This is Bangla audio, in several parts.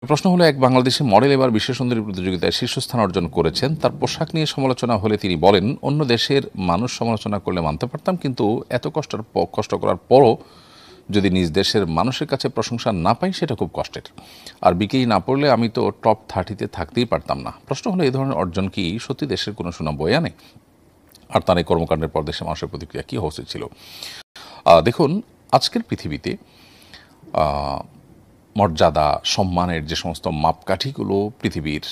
প্রশ্ন হলো, এক বাংলাদেশি মডেল এবার বিশ্ব সুন্দরী প্রতিযোগিতায় শীর্ষস্থান অর্জন করেছেন। তার পোশাক নিয়ে সমালোচনা হলে তিনি বলেন, অন্য দেশের মানুষ সমালোচনা করলে মানতে পারতাম, কিন্তু এত কষ্ট করার পরও যদি নিজ দেশের মানুষের কাছে প্রশংসা না পাই সেটা খুব কষ্টের। আর বিকেই না পড়লে আমি তো টপ 30-তে থাকতেই পারতাম না। প্রশ্ন হলো, এই ধরনের অর্জন কি সত্যি দেশের কোনো সুনাম বয়ে আনে? আর তার এই কর্মকাণ্ডের পর দেশের মানুষের প্রতিক্রিয়া কী হওয়া উচিত ছিল? দেখুন, আজকের পৃথিবীতে মর্যাদা সম্মানের যে সমস্ত মাপকাঠিগুলো পৃথিবীর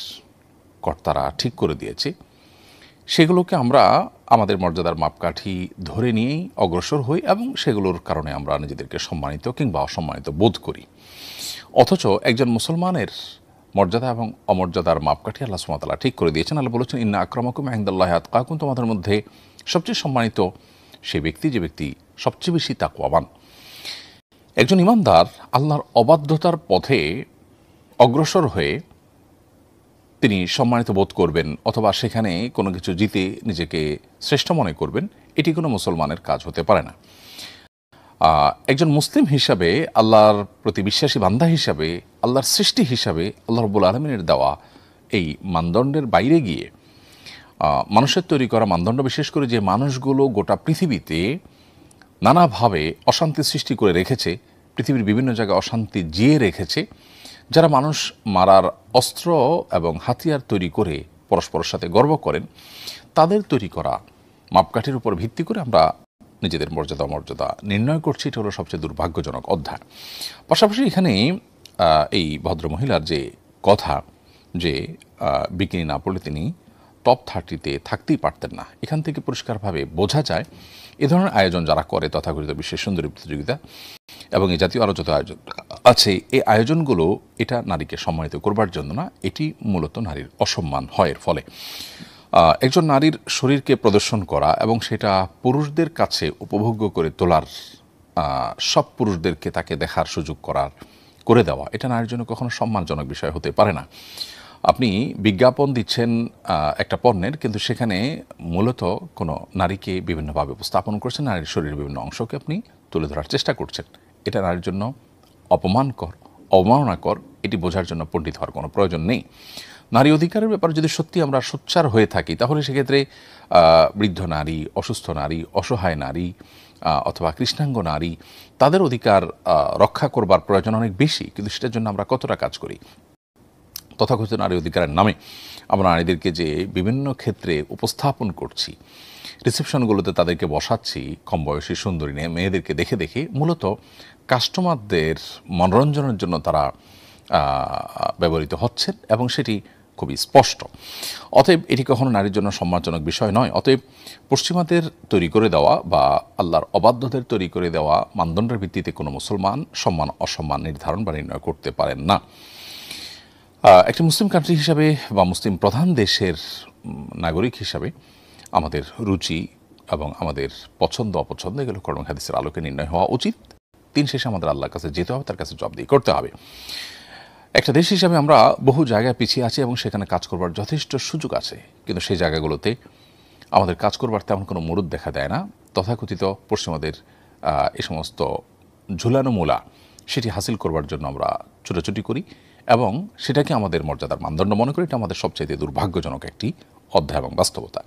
কর্তারা ঠিক করে দিয়েছে, সেগুলোকে আমরা আমাদের মর্যাদার মাপকাঠি ধরে নিয়েই অগ্রসর হই এবং সেগুলোর কারণে আমরা নিজেদেরকে সম্মানিত কিংবা অসম্মানিত বোধ করি। অথচ একজন মুসলমানের মর্যাদা এবং অমর্যাদার মাপকাঠি আল্লাহ সুবহানাহু ওয়া তাআলা ঠিক করে দিয়েছেন। আল্লাহ বলেছেন, ইন্না আকরামাকুম ইনদাল্লাহি আতকাকুম, তোমাদের মধ্যে সবচেয়ে সম্মানিত সে ব্যক্তি যে ব্যক্তি সবচেয়ে বেশি তাকওয়াবান। একজন ইমানদার আল্লাহর অবাধ্যতার পথে অগ্রসর হয়ে তিনি সম্মানিত বোধ করবেন অথবা সেখানে কোনো কিছু জিতে নিজেকে শ্রেষ্ঠ মনে করবেন, এটি কোনো মুসলমানের কাজ হতে পারে না। একজন মুসলিম হিসাবে, আল্লাহর প্রতি বিশ্বাসী বান্দা হিসাবে, আল্লাহর সৃষ্টি হিসাবে আল্লাহ রাব্বুল আলামিনের দেওয়া এই মানদণ্ডের বাইরে গিয়ে মানুষের তৈরি করা মানদণ্ড, বিশেষ করে যে মানুষগুলো গোটা পৃথিবীতে নানাভাবে অশান্তি সৃষ্টি করে রেখেছে, পৃথিবীর বিভিন্ন জায়গায় অশান্তি জিয়ে রেখেছে, যারা মানুষ মারার অস্ত্র এবং হাতিয়ার তৈরি করে পরস্পরের সাথে গর্ব করেন, তাদের তৈরি করা মাপকাঠির উপর ভিত্তি করে আমরা নিজেদের মর্যাদা নির্ণয় করছি। এটা হলো সবচেয়ে দুর্ভাগ্যজনক অধ্যায়। পাশাপাশি এখানে এই ভদ্রমহিলার যে কথা যে বিকিনি না পড়লে তিনি টপ 30-তে থাকতেই পারতেন না, এখান থেকে পরিষ্কারভাবে বোঝা যায় এ ধরনের আয়োজন যারা করে, তথাকথিত বিশ্ব সুন্দরী প্রতিযোগিতা এবং এই জাতীয় আরও যত আয়োজন আছে, এই আয়োজনগুলো এটা নারীকে সম্মানিত করবার জন্য না, এটি মূলত নারীর অসম্মান হয়। এর ফলে একজন নারীর শরীরকে প্রদর্শন করা এবং সেটা পুরুষদের কাছে উপভোগ্য করে তোলার, সব পুরুষদেরকে তাকে দেখার সুযোগ করে দেওয়া, এটা নারীর জন্য কখনো সম্মানজনক বিষয় হতে পারে না। আপনি বিজ্ঞাপন দিচ্ছেন একটা পণ্যের, কিন্তু সেখানে মূলত কোনো নারীকে বিভিন্নভাবে উপস্থাপন করছেন, নারীর শরীরের বিভিন্ন অংশকে আপনি তুলে ধরার চেষ্টা করছেন। এটা নারীর জন্য অপমানকর, অবমাননাকর। এটি বোঝার জন্য পণ্ডিত হওয়ার কোনো প্রয়োজন নেই। নারী অধিকারের ব্যাপারে যদি সত্যি আমরা সোচ্চার হয়ে থাকি, তাহলে সেক্ষেত্রে বৃদ্ধ নারী, অসুস্থ নারী, অসহায় নারী অথবা কৃষ্ণাঙ্গ নারী, তাদের অধিকার রক্ষা করবার প্রয়োজন অনেক বেশি। কিন্তু সেটার জন্য আমরা কতটা কাজ করি? তথাকথিত নারী অধিকারের নামে আমরা নারীদেরকে যে বিভিন্ন ক্ষেত্রে উপস্থাপন করছি, রিসেপশনগুলোতে তাদেরকে বসাচ্ছি, কম বয়সী সুন্দরী মেয়েদেরকে দেখে দেখে মূলত কাস্টমারদের মনোরঞ্জনের জন্য তারা ব্যবহৃত হচ্ছেন এবং সেটি খুবই স্পষ্ট। অতএব এটি কখনো নারীর জন্য সম্মানজনক বিষয় নয়। অতএব পশ্চিমাদের তৈরি করে দেওয়া বা আল্লাহর অবাধ্যদের তৈরি করে দেওয়া মানদণ্ডের ভিত্তিতে কোনো মুসলমান সম্মান অসম্মান নির্ধারণ বা নির্ণয় করতে পারেন না। একটি মুসলিম কান্ট্রি হিসাবে বা মুসলিম প্রধান দেশের নাগরিক হিসাবে আমাদের রুচি এবং আমাদের পছন্দ অপছন্দ এগুলো কোরআন হাদিসের আলোকে নির্ণয় হওয়া উচিত। দিন শেষে আমাদের আল্লাহর কাছে যেতে হবে, তার কাছে জবাবদিহি করতে হবে। একটা দেশ হিসাবে আমরা বহু জায়গায় পিছিয়ে আছি এবং সেখানে কাজ করবার যথেষ্ট সুযোগ আছে, কিন্তু সেই জায়গাগুলোতে আমাদের কাজ করবার তেমন কোনো মুরুদ দেখা দেয় না। তথাকথিত পশ্চিমাদের এই সমস্ত ঝুলানো মূলা, সেটি হাসিল করবার জন্য আমরা ছুটোছুটি করি এবং সেটাকে আমাদের মর্যাদার মানদণ্ড মনে করি। এটা আমাদের সবচেয়ে দুর্ভাগ্যজনক একটি অধ্যায় এবং বাস্তবতা।